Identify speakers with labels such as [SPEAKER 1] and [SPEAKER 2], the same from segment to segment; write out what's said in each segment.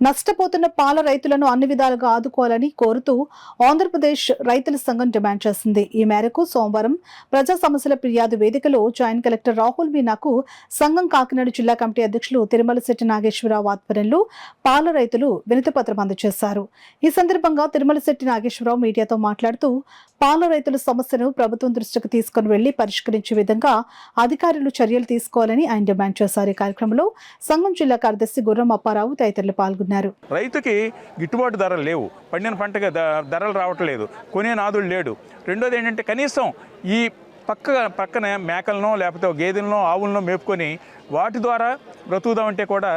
[SPEAKER 1] నష్టపోతున్న పాల రైతులను అన్ని విధాలుగా ఆదుకోవాలని కోరుతూ ఆంధ్రప్రదేశ్ రైతుల సంఘం డిమాండ్ చేసింది. ఈ మేరకు సోమవారం ప్రజా సమస్యల ఫిర్యాదు వేదికలో జాయింట్ కలెక్టర్ రాహుల్ మీనాకు సంఘం కాకినాడ జిల్లా కమిటీ అధ్యక్షులు తిరుమలశెట్టి నాగేశ్వరరావు ఆధ్వర్యంలో పాల రైతులు వినతి పత్రం అందజేశారు. ఈ సందర్భంగా తిరుమలశెట్టి నాగేశ్వరరావు మీడియాతో మాట్లాడుతూ పాల రైతుల సమస్యను ప్రభుత్వం దృష్టికి తీసుకుని వెళ్లి పరిష్కరించే విధంగా అధికారులు చర్యలు తీసుకోవాలని ఆయన డిమాండ్ చేశారు. ఈ కార్యక్రమంలో సంఘం జిల్లా కార్యదర్శి గుర్రం అప్పారావు తదితరులు పాల్గొన్నారు.
[SPEAKER 2] రైతుకి గిట్టుబాటు ధరలు లేవు, పండిన పంటగా ధరలు రావట్లేదు, కొనే నాదుడు లేడు. రెండోది ఏంటంటే కనీసం ఈ పక్కన మేకలను లేకపోతే గేదెలను ఆవులను మేపుకొని వాటి ద్వారా బ్రతుకుదామంటే కూడా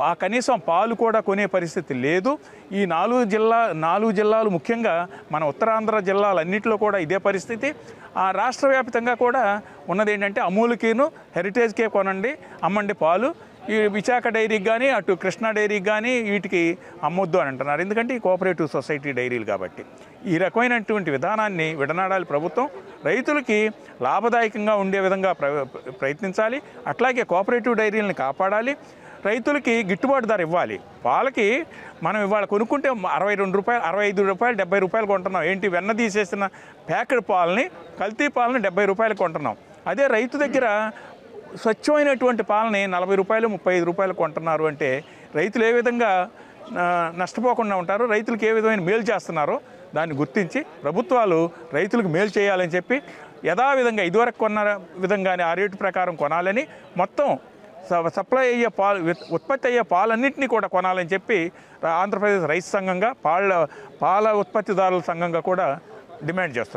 [SPEAKER 2] ఆ కనీసం పాలు కూడా కొనే పరిస్థితి లేదు. ఈ నాలుగు జిల్లాలు ముఖ్యంగా మన ఉత్తరాంధ్ర జిల్లాలన్నింటిలో కూడా ఇదే పరిస్థితి. ఆ రాష్ట్ర వ్యాప్తంగా కూడా ఉన్నది ఏంటంటే అమూల్కిను హెరిటేజ్కే కొనండి, అమ్మండి పాలు. ఈ విశాఖ డైరీకి కానీ అటు కృష్ణా డైరీకి కానీ వీటికి అమ్మొద్దు అని అంటున్నారు. ఎందుకంటే ఈ కోఆపరేటివ్ సొసైటీ డైరీలు కాబట్టి. ఈ రకమైనటువంటి విధానాన్ని విడనాడాలి ప్రభుత్వం. రైతులకి లాభదాయకంగా ఉండే విధంగా ప్రయత్నించాలి. అట్లాగే కోఆపరేటివ్ డైరీలను కాపాడాలి. రైతులకి గిట్టుబాటు ధర ఇవ్వాలి. పాలకి మనం ఇవాళ కొనుక్కుంటే 62 రూపాయలు, 65 రూపాయలు, 70 రూపాయలు కొంటున్నాం. ఏంటి వెన్న తీసేసిన ప్యాకెడ్ పాలని, కల్తీ పాలని 70 రూపాయలు కొంటున్నాం. అదే రైతు దగ్గర స్వచ్ఛమైనటువంటి పాలని 40 రూపాయలు, 35 రూపాయలు కొంటున్నారు అంటే రైతులు ఏ విధంగా నష్టపోకుండా ఉంటారో, రైతులకు ఏ విధమైన మేలు చేస్తున్నారో దాన్ని గుర్తించి ప్రభుత్వాలు రైతులకు మేలు చేయాలని చెప్పి యథావిధంగా ఇదివరకు కొన్న విధంగానే ఆ రేటు ప్రకారం కొనాలని, మొత్తం సప్లై అయ్యే ఉత్పత్తి అయ్యే పాలన్నింటినీ కూడా కొనాలని చెప్పి ఆంధ్రప్రదేశ్ రైతు సంఘంగా పాల ఉత్పత్తిదారుల సంఘంగా కూడా డిమాండ్ చేస్తున్నారు.